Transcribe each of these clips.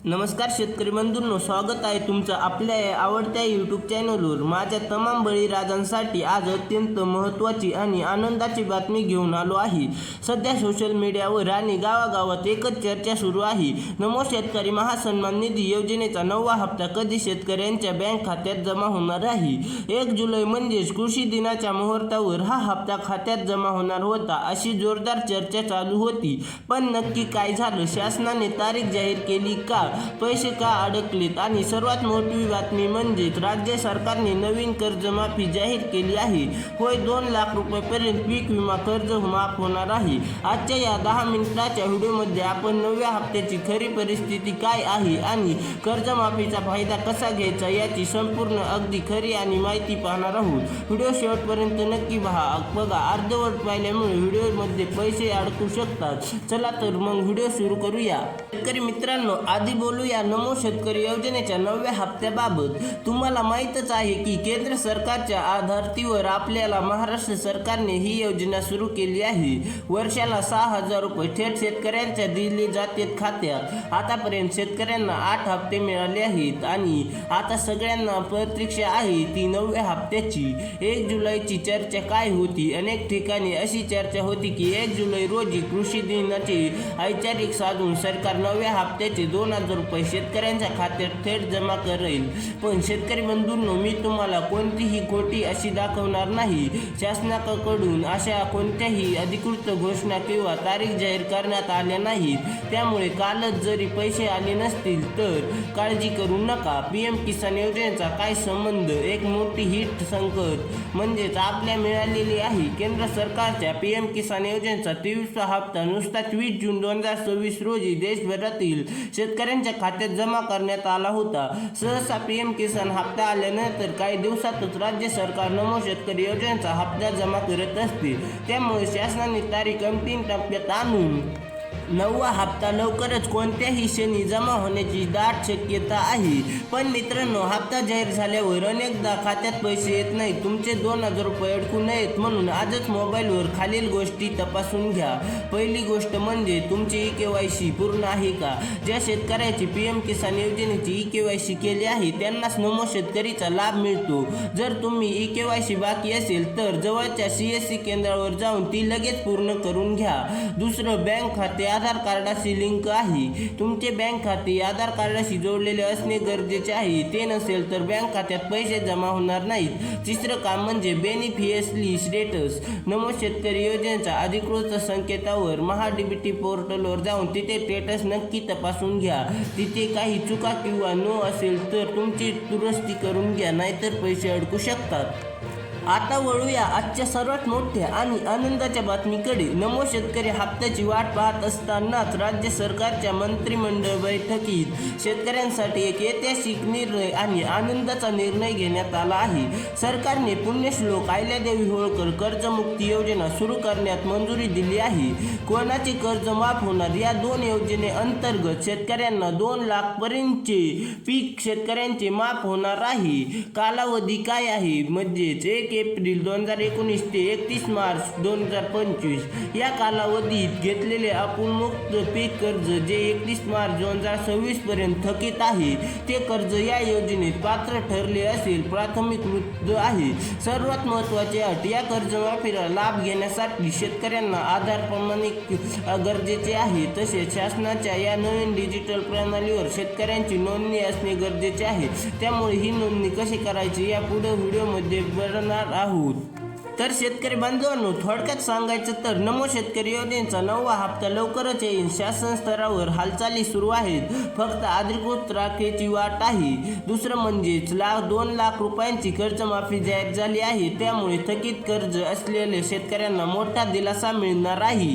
नमस्कार शेतकरी बंधूंनो, स्वागत आहे तुमचं आपल्या आवडत्या यूट्यूब चॅनलवर। माझ्या तमाम बळीराजांसाठी आज अत्यंत महत्त्वाची आणि आनंदाची बातमी घेऊन आलो आहे। सध्या सोशल मीडियावर आणि गावागावात एकच चर्चा सुरू आहे। नमो शेतकरी महासन्मान निधी योजनेचा 9वा हप्ता कधी शेतकऱ्यांच्या बँक खात्यात जमा होणार आहे। 1 जुलै म्हणजेच कृषी दिनाच्या मुहूर्तावर हा हप्ता खात्यात जमा होणार होता, अशी जोरदार चर्चा चालू होती। पण नक्की काय झालं? शासनाने तारीख जाहीर केली का? पैसे का अडकलेत? आणि सर्वात मोठी बातमी म्हणजे राज्य सरकारने नवीन कर्जमाफी जाहीर केली आहे। होय, 2 लाख रुपयांपर्यंत पीक विमा कर्ज माफ होणार आहे। आजच्या या 10 मिनिटाच्या व्हिडिओमध्ये आपण 9व्या हप्त्याची खरी परिस्थिती काय आहे आणि कर्जमाफीचा फायदा कसा घ्यायचा याची संपूर्ण अगदी खरी आणि माहिती पाहणार आहोत। व्हिडिओ शेवटपर्यंत नक्की बघा। अर्धवट पाहिल्यामुळे व्हिडिओमध्ये पैसे अडकू शकतात। चला तर मग व्हिडिओ सुरू करूया। शेतकरी मित्रांनो, आधी बोलूया नमो शेतकरी योजनेच्या 9व्या हप्त्याबाबत। तुम्हाला माहीतच आहे की केंद्र सरकारच्या आधारतीवर आपल्याला महाराष्ट्र सरकारने ही योजना सुरू केली आहे। वर्षाला 6,000 रुपये थेट शेतकऱ्यांच्या दिले जातात खात्यात। आतापर्यंत शेतकऱ्यांना 8 हप्ते मिळाले आहेत आणि आता सगळ्यांना प्रतीक्षा आहे ती 9व्या हप्त्याची। 1 जुलैची चर्चा काय होती? अनेक ठिकाणी अशी चर्चा होती की 1 जुलै रोजी कृषी दिनाचे औचित्य साधून सरकार 9व्या हप्त्याचे 2,000 रुपये शेतकऱ्यांच्या खात्यात थेट जमा करेल। पण शेतकरी बंधूंनो, मी तुम्हाला कोणतीही खोटी अशी दाखवणार नाही। शासनाकडून अशा कोणत्याही अधिकृत घोषणा किंवा तारीख जाहीर करण्यात आल्या नाहीत। त्यामुळे कालच जरी पैसे आले नसतील तर काळजी करू नका। पीएम किसान योजनेचा काय संबंध? एक मोठी हिट संकट म्हणजेच आपल्या मिळालेली आहे। केंद्र सरकारच्या पीएम किसान योजनेचा 23वा हप्ता नुकताच 20 जून 2026 रोजी देशभरातील शेतकऱ्यांच्या खात्यात जमा करण्यात आला होता। सहसा पीएम किसान हप्ता आल्यानंतर काही दिवसातच राज्य सरकार नमो शेतकरी योजनेचा हप्ता जमा करत असते। त्यामुळे शासनाने तारीख अंतिम टप्प्यात आणून 9वा हप्ता लवकरच कोणत्याही क्षणी जमा होण्याची दाट शक्यता आहे। पण मित्रांनो, हप्ता जाहीर झाल्यावर अनेकदा खात्यात पैसे येत नाहीत। तुमचे 2,000 रुपये अडकू नयेत म्हणून आजच मोबाईलवर खालील गोष्टी तपासून घ्या। पहिली गोष्ट म्हणजे तुमची ई-केवायसी पूर्ण आहे का? ज्या शेतकऱ्याची पीएम किसान योजनेची ई-केवायसी केली आहे त्यांनाच नमो शेतकरीचा लाभ मिळतो। जर तुम्ही ई-केवायसी बाकी असेल तर जवळच्या सीएससी केंद्रावर जाऊन ती लगेच पूर्ण करून घ्या। दुसरं, बँक खाते आधार कार्डाशी लिंक आहे। तुमचे बँक खाते आधार कार्डाशी जोडलेले असणे गरजेचे आहे। ते नसेल तर बँक खात्यात पैसे जमा होणार नाहीत। तिसरं काम म्हणजे बेनिफिशियरी स्टेटस। नमो शेतकरी योजनेच्या अधिकृत संकेतावर महाडीबीटी पोर्टलवर जाऊन तिथे स्टेटस नक्की तपासून घ्या। तिथे काही चुका किंवा नो असेल तर तुमची दुरुस्ती करून घ्या, नाहीतर पैसे अडकू शकतात। आता वळूया आजच्या सर्वात मोठ्या आणि आनंदाच्या बातमीकडे। नमो शेतकरी हप्त्याची वाट पाहत असतानाच राज्य सरकारच्या मंत्रिमंडळ बैठकीत शेतकऱ्यांसाठी एक ऐतिहासिक निर्णय आणि आनंदाचा निर्णय घेण्यात आला आहे। सरकारने पुण्यश्लोक अहिल्यादेवी होळकर कर्जमुक्ती योजना सुरू करण्यास मंजुरी दिली आहे। कोणाचे कर्ज माफ होणार? या 2 योजनेअंतर्गत शेतकऱ्यांना 2 लाखपर्यंतचे पीक शेतकऱ्यांचे माफ होणार आहे। कालावधी काय आहे? म्हणजेच 1 एप्रिल 2019 ते 31 मार्च 2025 या कालावधीत घेतलेले अपमुक्त पीक कर्ज जे 31 मार्च 2026 पर्यंत थकीत आहे ते कर्ज या योजनेत पात्र ठरले असेल प्राथमिक मुद्दा आहे। सर्वात महत्त्वाचे अट, या कर्जमाफीला लाभ घेण्यासाठी शेतकऱ्यांना आधार प्रमाणित गरजेचे आहे। तसेच शासनाच्या या नवीन डिजिटल प्रणालीवर शेतकऱ्यांची नोंदणी असणे गरजेचे आहे। त्यामुळे ही नोंदणी कशी करायची या पुढे व्हिडिओमध्ये बनवणार आहोत। तर शेतकरी बांधवांनो, थोडक्यात सांगायचं तर नमो शेतकरी योजनेचा 9वा हप्ता लवकरच येईल। शासन स्तरावर हालचाली सुरू आहेत, फक्त अधिकृत तारखेची वाट आहे। दुसरं म्हणजेच 2 लाख रुपयांची कर्जमाफी जाहीर झाली आहे। त्यामुळे थकीत कर्ज असलेल्या शेतकऱ्यांना मोठा दिलासा मिळणार आहे।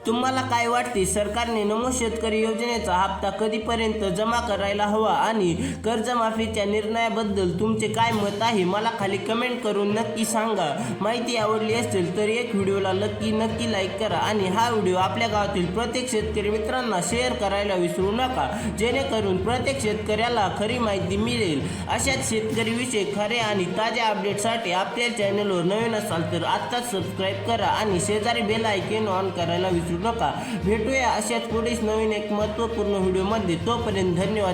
तुम्हाला काय वाटते? सरकारने नमो शेतकरी योजनेचा हप्ता कधीपर्यंत जमा करायला हवा आणि कर्जमाफीच्या निर्णयाबद्दल तुमचे काय मत आहे? मला खाली कमेंट करून नक्की सांगा। माहिती आवडली असेल तर एक व्हिडिओला नक्की लाईक करा आणि हा व्हिडिओ आपल्या गावातील प्रत्येक शेतकरी मित्रांना शेअर करायला विसरू नका, जेणेकरून प्रत्येक शेतकऱ्याला खरी माहिती मिळेल। अशाच शेतकरीविषयी खरे आणि ताज्या अपडेटसाठी आपल्या चॅनलवर नवीन असाल तर आत्ताच सबस्क्राईब करा आणि शेजारी बेल आयकॉन ऑन करायला विसरू विसरू नका. भेटूया अशाच पुढेच नवीन एक महत्त्वपूर्ण व्हिडिओमध्ये. तोपर्यंत धन्यवाद.